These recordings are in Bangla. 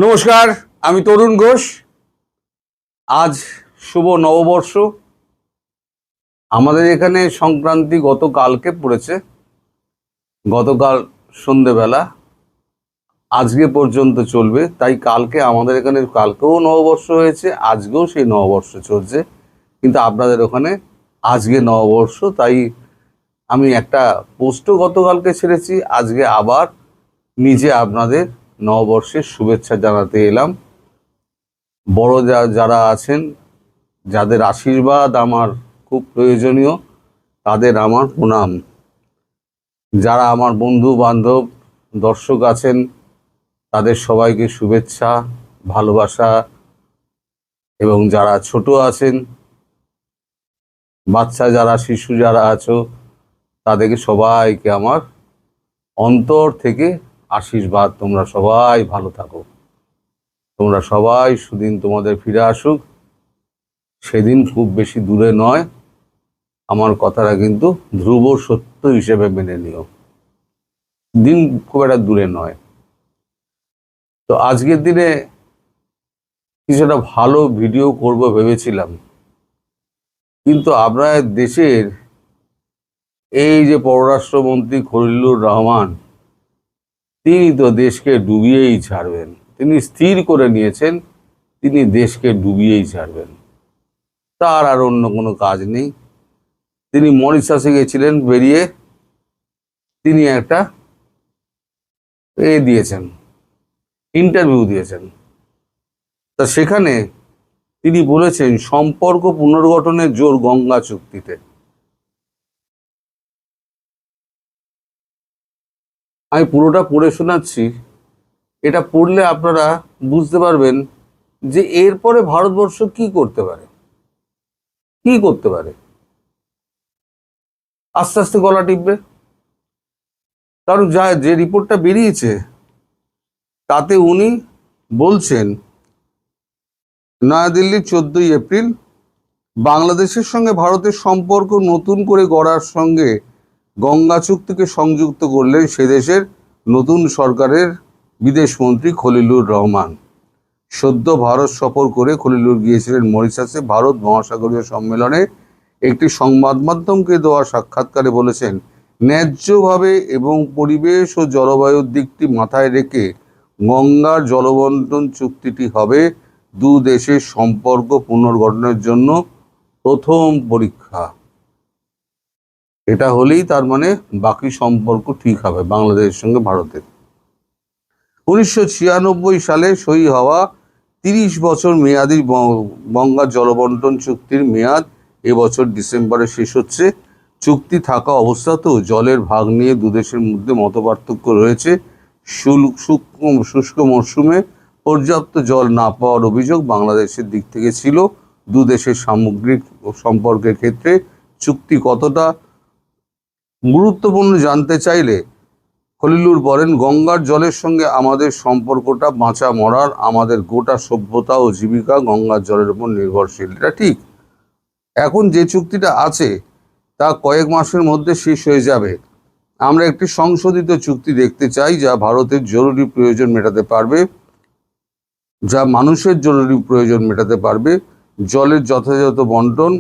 নমস্কার, আমি তরুণ ঘোষ। আজ শুভ নববর্ষ। আমাদের এখানে সংক্রান্তি গতকালকে পড়েছে, গতকাল সন্ধেবেলা, আজকে পর্যন্ত চলবে। তাই কালকে আমাদের এখানে কালকেও নববর্ষ হয়েছে, আজকেও সেই নববর্ষ চলছে, কিন্তু আপনাদের ওখানে আজকে নববর্ষ। তাই আমি একটা পোস্টও গতকালকে ছেড়েছি, আজকে আবার নিজে আপনাদের নববর্ষের শুভেচ্ছা জানাতে এলাম। বড় যারা আছেন, যাদের আশীর্বাদ আমার খুব প্রয়োজনীয়, তাদের আমার প্রণাম। যারা আমার বন্ধু বান্ধব দর্শক আছেন, তাদের সবাইকে শুভেচ্ছা, ভালোবাসা। এবং যারা ছোট আছেন, বাচ্চা যারা, শিশু যারা আছো, তাদেরকে সবাইকে আমার অন্তর থেকে আশীর্বাদ। তোমরা সবাই ভালো থাকো, তোমরা সবাই সুদিন তোমাদের ফিরে আসুক। সেদিন খুব বেশি দূরে নয়, আমার কথাটা কিন্তু ধ্রুব সত্য হিসেবে মেনে নিও। দিন খুব একটা দূরে নয়। তো আজকের দিনে কিছুটা ভালো ভিডিও করব ভেবেছিলাম, কিন্তু আপনার দেশের এই যে পররাষ্ট্রমন্ত্রী খলিলুর রহমান, তিনি তো দেশকে ডুবিয়েই ছাড়বেন। তিনি স্থির করে নিয়েছেন তিনি দেশকে ডুবিয়েই ছাড়বেন, তার আর অন্য কোনো কাজ নেই। তিনি মরিশাসে গেছিলেন, বেরিয়ে তিনি একটা দিয়েছেন, ইন্টারভিউ দিয়েছেন। তা সেখানে তিনি বলেছেন সম্পর্ক পুনর্গঠনের জোর গঙ্গা চুক্তিতে। আমি পুরোটা পড়ে শোনাচ্ছি, এটা পড়লে আপনারা বুঝতে পারবেন যে এরপরে ভারতবর্ষ কি করতে পারে, কি করতে পারে। আস্তে আস্তে গলা টিপবে। কারণ যে রিপোর্টটা বেরিয়েছে তাতে উনি বলছেন, নয়াদিল্লি 14ই এপ্রিল, বাংলাদেশের সঙ্গে ভারতের সম্পর্ক নতুন করে গড়ার সঙ্গে গঙ্গা চুক্তিকে সংযুক্ত করলেন সে দেশের নতুন সরকারের বিদেশমন্ত্রী খলিলুর রহমান। সদ্য ভারত সফর করে খলিলুর গিয়েছিলেন মরিশাসে। ভারত মহাসাগরীয় সম্মেলনে একটি সংবাদ মাধ্যমকে দেওয়া সাক্ষাৎকারে বলেছেন, ন্যায্যভাবে এবং পরিবেশ ও জলবায়ুর দিকটি মাথায় রেখে গঙ্গার জলবন্টন চুক্তিটি হবে দু দেশের সম্পর্ক পুনর্গঠনের জন্য প্রথম পরীক্ষা। এটা হলেই তার মানে বাকি সম্পর্ক ঠিক হবে বাংলাদেশের সঙ্গে ভারতের। 1996 সালে সই হওয়া 30 বছর মেয়াদী গঙ্গা জলবন্টন চুক্তির মেয়াদ এবছর ডিসেম্বরে শেষ হচ্ছে। চুক্তি থাকা অবস্থাতেও জলের ভাগ নিয়ে দুদেশের মধ্যে মতপার্থক্য রয়েছে। শুষ্ক মরশুমে পর্যাপ্ত জল না পাওয়ার অভিযোগ বাংলাদেশের দিক থেকে ছিল। দুদেশের সামগ্রিক সম্পর্কের ক্ষেত্রে চুক্তি কতটা গুরুত্বপূর্ণ জানতে চাইলে খলিলুর বলেন, গঙ্গার জলের সঙ্গে আমাদের সম্পর্কটা বাঁচা মরার, আমাদের গোটা সভ্যতা ও জীবিকা গঙ্গার জলের উপর নির্ভরশীল। এটা ঠিক। এখন যে চুক্তিটা আছে তা কয়েক মাসের মধ্যে শেষ হয়ে যাবে। আমরা একটি সংশোধিত চুক্তি দেখতে চাই যা ভারতের জরুরি প্রয়োজন মেটাতে পারবে, যা মানুষের জরুরি প্রয়োজন মেটাতে পারবে। জলের যথাযথ বন্টন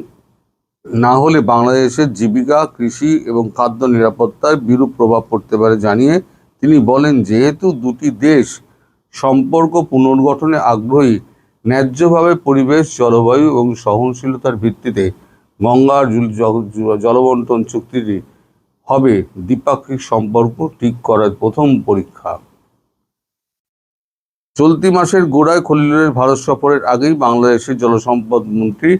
না হলে বাংলাদেশের জীবিকা, কৃষি এবং খাদ্য নিরাপত্তায় বিরূপ প্রভাব পড়তে পারে জানিয়ে তিনি বলেন, যেহেতু দুটি দেশ সম্পর্ক পুনর্গঠনে আগ্রহী, ন্যায্যভাবে পরিবেশ, জলবায়ু এবং সহনশীলতার ভিত্তিতে গঙ্গার জলবন্টন চুক্তিটি হবে দ্বিপাক্ষিক সম্পর্ক ঠিক করার প্রথম পরীক্ষা। চলতি মাসের গোড়ায় খলিলুরের ভারত সফরের আগেই বাংলাদেশের জলসম্পদ মন্ত্রী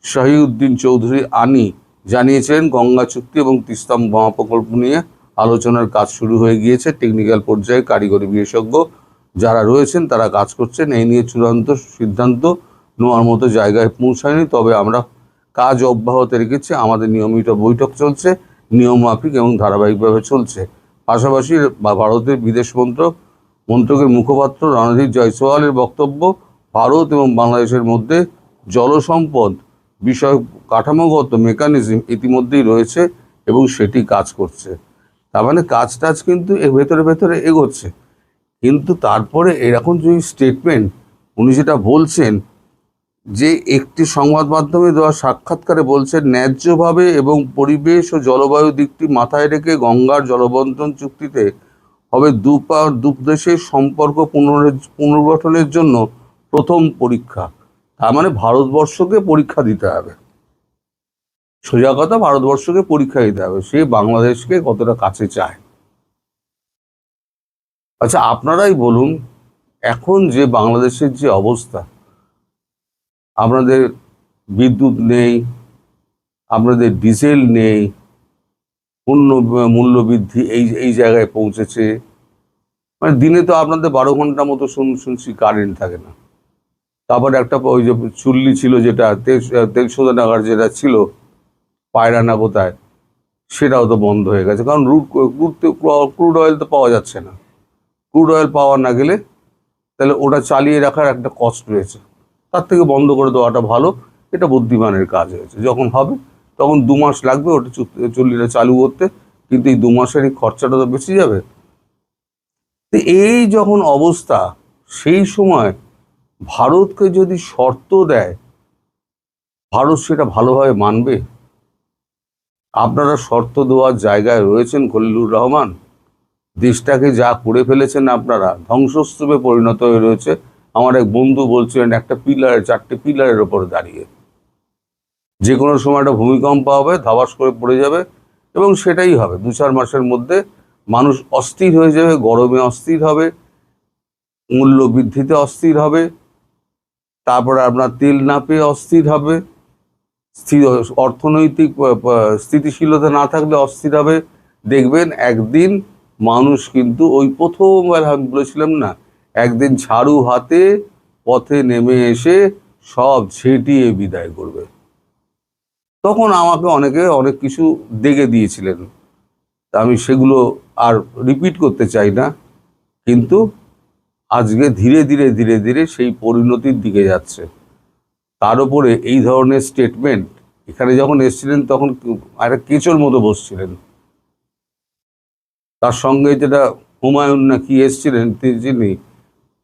শাহিউদ্দিন চৌধুরী আনি জানিয়েছিলেন, গঙ্গা চুক্তি এবং তিস্তা মহাপ্রকল্প নিয়ে আলোচনার কাজ শুরু হয়ে গিয়েছে। টেকনিক্যাল পর্যায়ে কারিগরি বিশেষজ্ঞ যারা রয়েছেন তারা কাজ করছেন। এই নিয়ে চূড়ান্ত সিদ্ধান্ত নেওয়ার মতো জায়গায় পৌঁছায়নি, তবে আমরা কাজ অব্যাহত রেখেছি। আমাদের নিয়মিত বৈঠক চলছে, নিয়মমাফিক এবং ধারাবাহিকভাবে চলছে। পাশাপাশি ভারতের বিদেশ মন্ত্রকের মুখপাত্র রণধীর জয়সওয়ালের বক্তব্য, ভারত এবং বাংলাদেশের মধ্যে জলসম্পদ বিষয়ক কাঠামোগত মেকানিজম ইতিমধ্যেই রয়েছে এবং সেটি কাজ করছে। তার মানে কাজ কিন্তু এর ভেতরে ভেতরে এগোচ্ছে। কিন্তু তারপরে এরকম যে স্টেটমেন্ট উনি যেটা বলছেন, যে একটি সংবাদ মাধ্যমে দেওয়া সাক্ষাৎকারে বলছেন, ন্যায্যভাবে এবং পরিবেশ ও জলবায়ু দিকটি মাথায় রেখে গঙ্গার জলবন্টন চুক্তিতে হবে দু দেশের সম্পর্ক পুনর্গঠনের জন্য প্রথম পরীক্ষা। তার মানে ভারতবর্ষকে পরীক্ষা দিতে হবে, সোজা কথা, ভারতবর্ষকে পরীক্ষা দিতে হবে সে বাংলাদেশকে কতটা কাছে চায়। আচ্ছা, আপনারাই বলুন, এখন যে বাংলাদেশের যে অবস্থা, আপনাদের বিদ্যুৎ নেই, আপনাদের ডিজেল নেই, পণ্য মূল্য বৃদ্ধি এই এই জায়গায় পৌঁছেছে, মানে দিনে তো আপনাদের 12 ঘন্টা মতো শুনছি কারেন্ট থাকে না। তারপরে একটা ওই যে চুল্লি ছিল, যেটা তেল শোধনাগার যেটা ছিল পায়রা না কোথায়, সেটাও তো বন্ধ হয়ে গেছে, কারণ ক্রুড অয়েল তো পাওয়া যাচ্ছে না। ক্রুড অয়েল পাওয়া না গেলে তাহলে ওটা চালিয়ে রাখার একটা কষ্ট রয়েছে, তার থেকে বন্ধ করে দেওয়াটা ভালো। এটা বুদ্ধিমানের কাজ হয়েছে। যখন হবে তখন 2 মাস লাগবে ওটা চুল্লিটা চালু করতে, কিন্তু এই 2 মাসের এই খরচাটা তো বেঁচে যাবে। তো এই যখন অবস্থা, সেই সময় ভারতকে যদি শর্ত দেয়, ভারত সেটা ভালোভাবে মানবে? আপনারা শর্ত দেওয়ার জায়গায় রয়েছেন খলিলুর রহমান, দেশটাকে যা করে ফেলেছেন আপনারা, ধ্বংসস্তূপে পরিণত হয়ে রয়েছে। আমার এক বন্ধু বলছিলেন, একটা পিলারে 4টে পিলারের ওপরে দাঁড়িয়ে, যে কোনো সময় একটা ভূমিকম্প হবে, ধাবাস করে পড়ে যাবে, এবং সেটাই হবে 2-4 মাসের মধ্যে। মানুষ অস্থির হয়ে যাবে, গরমে অস্থির হবে, মূল্য বৃদ্ধিতে অস্থির হবে, তারপরে আপনার তেল না পেয়ে অস্থির হবে, অর্থনৈতিক স্থিতিশীলতা না থাকলে অস্থির হবে। দেখবেন একদিন মানুষ কিন্তু ওই প্রথমবার আমি বলেছিলাম না, একদিন ঝাড়ু হাতে পথে নেমে এসে সব ঝেঁটিয়ে বিদায় করবে। তখন আমাকে অনেকে অনেক কিছু দেখে দিয়েছিলেন, আমি সেগুলো আর রিপিট করতে চাই না, কিন্তু আজকে ধীরে ধীরে ধীরে ধীরে সেই পরিণতির দিকে যাচ্ছে। তার উপরে এই ধরনের স্টেটমেন্ট, এখানে যখন এসেছিলেন তখন একটা কেঁচোর মতো বসছিলেন, তার সঙ্গে যেটা হুমায়ুন না কি এসেছিলেন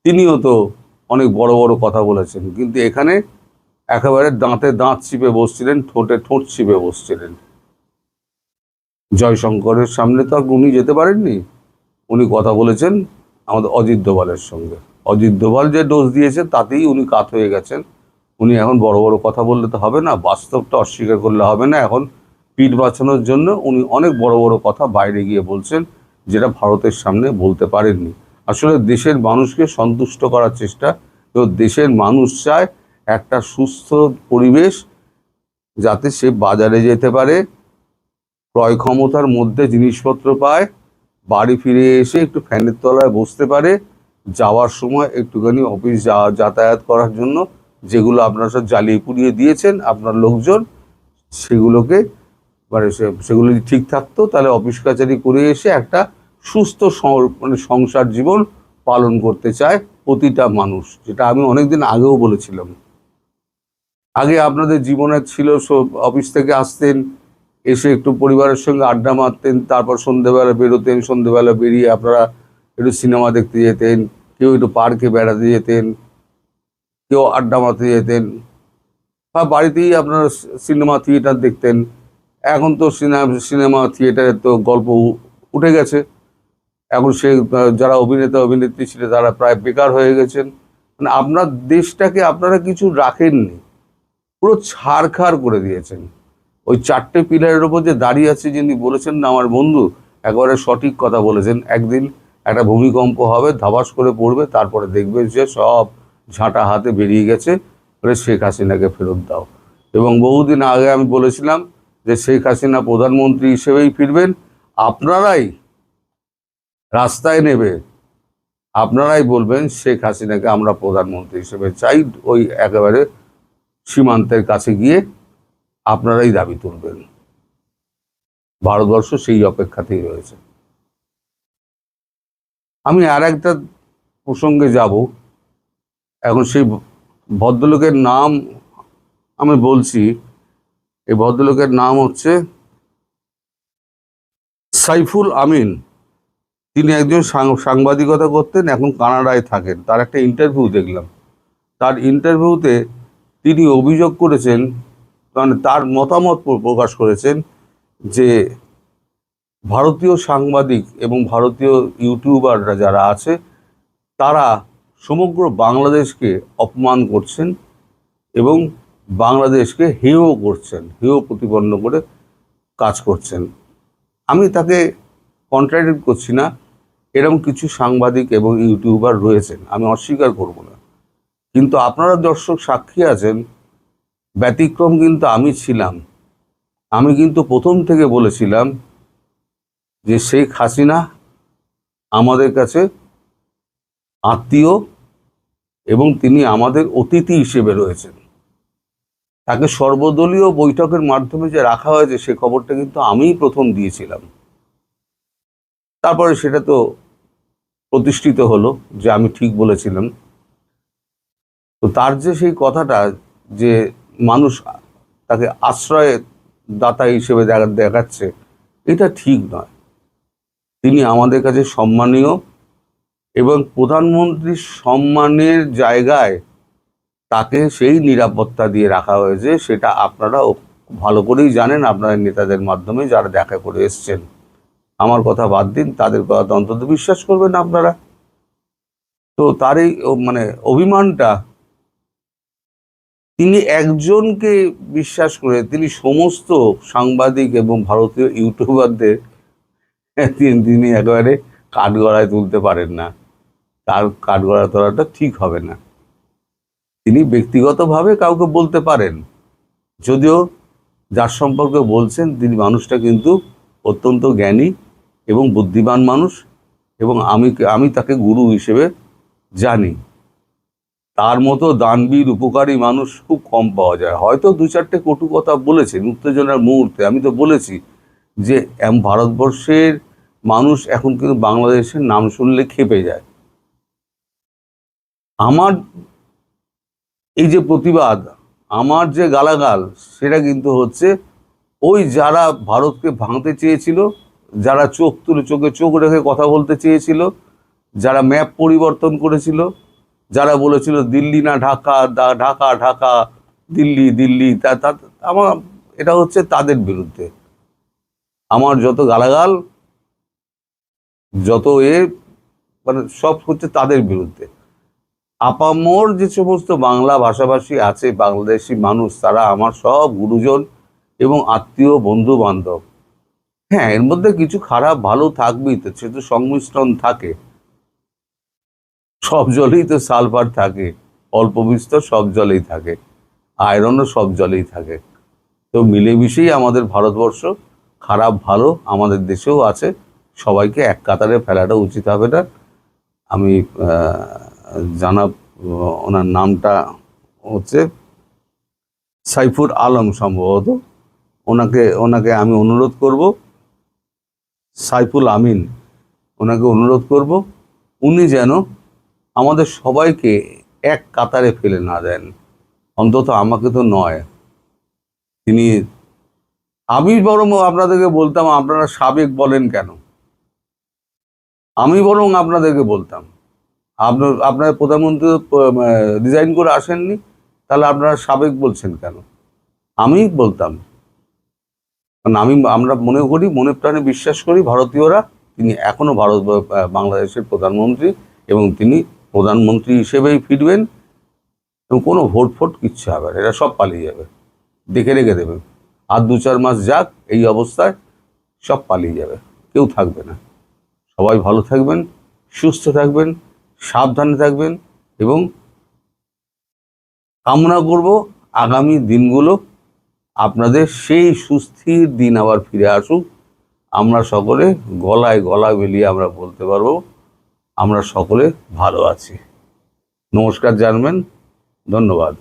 তিনিও তো অনেক বড় বড় কথা বলেছেন, কিন্তু এখানে একেবারে দাঁতে দাঁত চিপে বসছিলেন, ঠোঁটে ঠোঁট চিপে বসছিলেন। জয়শঙ্করের সামনে তো উনি যেতে পারেননি, উনি কথা বলেছেন আমাদের অজিত দোভালের সঙ্গে। অজিত দোভাল যে ডোজ দিয়েছে তাতেই উনি কাত হয়ে গেছেন। উনি এখন বড় বড় কথা বললে তো হবে না, বাস্তবটা অস্বীকার করলে হবে না। এখন পিঠ বাঁচানোর জন্য উনি অনেক বড় বড় কথা বাইরে গিয়ে বলছেন, যেটা ভারতের সামনে বলতে পারেননি। আসলে দেশের মানুষকে সন্তুষ্ট করার চেষ্টা, তো দেশের মানুষ চায় একটা সুস্থ পরিবেশ, যাতে সে বাজারে যেতে পারে, ক্রয় ক্ষমতার মধ্যে জিনিসপত্র পায়, বাড়ি ফিরে এসে একটু ফ্যানের তলায় বসতে পারে, যাওয়ার সময় একটুখানি অফিস যাতায়াত করার জন্য যেগুলো আপনারা সব জ্বালিয়ে পুড়িয়ে দিয়েছেন আপনার লোকজন, সেগুলোকে মানে সেগুলো যদি ঠিক থাকতো, তাহলে অফিস কাচারি করে এসে একটা সুস্থ মানে সংসার জীবন পালন করতে চায় প্রতিটা মানুষ, যেটা আমি অনেকদিন আগেও বলেছিলাম। আগে আপনাদের জীবনে ছিল অফিস থেকে আসতেন, এসে একটু পরিবারের সঙ্গে আড্ডা মারতেন, তারপর সন্ধেবেলা বেরোতেন, সন্ধেবেলা বেরিয়ে আপনারা একটু সিনেমা দেখতে যেতেন, কেউ একটু পার্কে বেড়াতে যেতেন, কেউ আড্ডা মারতে যেতেন, বা বাড়িতেই আপনারা সিনেমা থিয়েটার দেখতেন। এখন তো সিনেমা থিয়েটারের তো গল্প উঠে গেছে। এখন যারা অভিনেতা অভিনেত্রী ছিল তারা প্রায় বেকার হয়ে গেছেন। মানে আপনার দেশটাকে আপনারা কিছু রাখেননি, পুরো ছাড়খাড় করে দিয়েছেন। ওই 4টে পিলারের ওপর যে দাঁড়িয়ে আছে, যিনি বলেছেন না আমার বন্ধু, একেবারে সঠিক কথা বলেছেন। একদিন একটা ভূমিকম্প হবে, ধাবাস করে পড়বে, তারপরে দেখবে যে সব ঝাঁটা হাতে বেরিয়ে গেছে, বলে শেখ হাসিনাকে ফেরত দাও। এবং বহুদিন আগে আমি বলেছিলাম যে শেখ হাসিনা প্রধানমন্ত্রী হিসেবেই ফিরবেন, আপনারাই রাস্তায় নেবে, আপনারাই বলবেন শেখ হাসিনাকে আমরা প্রধানমন্ত্রী হিসেবে চাই। ওই একেবারে সীমান্তের কাছে গিয়ে আপনারাই দাবি তুলবেন। ভারতবর্ষ সেই অপেক্ষাতেই রয়েছে। আমি আর একটা প্রসঙ্গে যাব। এখন সেই ভদ্রলোকের নাম আমি বলছি, এই ভদ্রলোকের নাম হচ্ছে সাইফুল আমিন। তিনি একজন সাংবাদিকতা করতেন, এখন কানাডায় থাকেন। তার একটা ইন্টারভিউ দেখলাম। তার ইন্টারভিউতে তিনি অভিযোগ করেছেন, মানে তার মতামত প্রকাশ করেছেন যে ভারতীয় সাংবাদিক এবং ভারতীয় ইউটিউবাররা যারা আছে তারা সমগ্র বাংলাদেশকে অপমান করছেন এবং বাংলাদেশকে হেয় করছেন, হেয় প্রতিপন্ন করে কাজ করছেন। আমি তাকে কন্ট্রাডিক্ট করছি না, এরকম কিছু সাংবাদিক এবং ইউটিউবার রয়েছেন, আমি অস্বীকার করব না। কিন্তু আপনারা দর্শক সাক্ষী আছেন, ব্যতিক্রম কিন্তু আমি ছিলাম। আমি কিন্তু প্রথম থেকে বলেছিলাম যে শেখ হাসিনা আমাদের কাছে আত্মীয় এবং তিনি আমাদের অতিথি হিসেবে রয়েছেন। তাকে সর্বদলীয় বৈঠকের মাধ্যমে যে রাখা হয়েছে সে খবরটা কিন্তু আমিই প্রথম দিয়েছিলাম। তারপরে সেটা তো প্রতিষ্ঠিত হলো যে আমি ঠিক বলেছিলাম। তো তার যে সেই কথাটা যে মানুষ তাকে আশ্রয় দাতা হিসেবে দেখাচ্ছে, এটা ঠিক নয়। তিনি আমাদের কাছে সম্মানীয় এবং প্রধানমন্ত্রীর সম্মানের জায়গায় তাকে সেই নিরাপত্তা দিয়ে রাখা হয়েছে, সেটা আপনারা ভালো করেই জানেন, আপনাদের নেতাদের মাধ্যমে যারা দেখা করে এসছেন। আমার কথা বাদ দিন, তাদের কথা অন্তত বিশ্বাস করবেন আপনারা। তো তার এই মানে অভিমানটা, তিনি একজনকে বিশ্বাস করে তিনি সমস্ত সাংবাদিক এবং ভারতীয় ইউটিউবারদের তিনি একেবারে কাঠগড়ায় তুলতে পারেন না। তার কাঠগড়ায় তোলাটা ঠিক হবে না। তিনি ব্যক্তিগতভাবে কাউকে বলতে পারেন, যদিও যার সম্পর্কে বলছেন তিনি মানুষটা কিন্তু অত্যন্ত জ্ঞানী এবং বুদ্ধিমান মানুষ, এবং আমি তাকে গুরু হিসেবে জানি। তার মতো দানবীর উপকারী মানুষ খুব কম পাওয়া যায়। হয়তো দু চারটে কটু কথা বলেছেন উত্তেজনার মুহূর্তে। আমি তো বলেছি যে ভারতবর্ষের মানুষ এখন কিন্তু বাংলাদেশের নাম শুনলে ক্ষেপে যায়। আমার এই যে প্রতিবাদ, আমার যে গালাগাল, সেটা কিন্তু হচ্ছে ওই যারা ভারতকে ভাঙতে চেয়েছিল, যারা চোখে চোখ রেখে কথা বলতে চেয়েছিল, যারা ম্যাপ পরিবর্তন করেছিল, যারা বলেছিল দিল্লি না ঢাকা, ঢাকা ঢাকা, দিল্লি দিল্লি, আমার এটা হচ্ছে তাদের বিরুদ্ধে। আমার যত গালাগাল, যত মানে সব হচ্ছে তাদের বিরুদ্ধে। আপামর যে সমস্ত বাংলা ভাষাভাষী আছে, বাংলাদেশি মানুষ, তারা আমার সব গুরুজন এবং আত্মীয় বন্ধু বান্ধব। হ্যাঁ, এর মধ্যে কিছু খারাপ ভালো থাকবেই, তো সে তো সংমিশ্রণ থাকে। সব জলেই তো সালফার থাকে, অল্প বিস্তর সব জলেই থাকে, আয়রনও সব জলেই থাকে। তো মিলেমিশেই আমাদের ভারতবর্ষ, খারাপ ভালো আমাদের দেশেও আছে। সবাইকে এক কাতারে ফেলাটা উচিত হবে না। আমি জানাব, ওনার নামটা হচ্ছে সাইফুর আলম সম্ভবত, ওনাকে আমি অনুরোধ করব, সাইফুল আমিন, ওনাকে অনুরোধ করব উনি যেন আমাদের সবাইকে এক কাতারে ফেলে না দেন, অন্তত আমাকে তো নয়। আমি বরং আপনাদেরকে বলতাম, আপনারা সাবেক বলেন কেন? আমি বরং আপনাদেরকে বলতাম, আপনার প্রধানমন্ত্রী রিজাইন করে আসেননি, তাহলে আপনারা সাবেক বলছেন কেন? আমি বলতাম, কারণ আমরা মনে প্রাণে বিশ্বাস করি ভারতীয়রা, তিনি এখনো বাংলাদেশের প্রধানমন্ত্রী এবং তিনি প্রধানমন্ত্রী হিসেবেই ফিরবেন, এবং কোনো ভোট কিচ্ছু হবে না, এরা সব পালিয়ে যাবে, দেখে রেখে দেবেন। আর 2-4 মাস যাক, এই অবস্থায় সব পালিয়ে যাবে, কেউ থাকবে না। সবাই ভালো থাকবেন, সুস্থ থাকবেন, সাবধানে থাকবেন, এবং কামনা করব আগামী দিনগুলো আপনাদের সেই সুস্থির দিন আবার ফিরে আসুক। আমরা সকলে গলায় গলা মিলিয়ে আমরা বলতে পারবো আমরা সকলে ভালো আছি। নমস্কার জানবেন। ধন্যবাদ।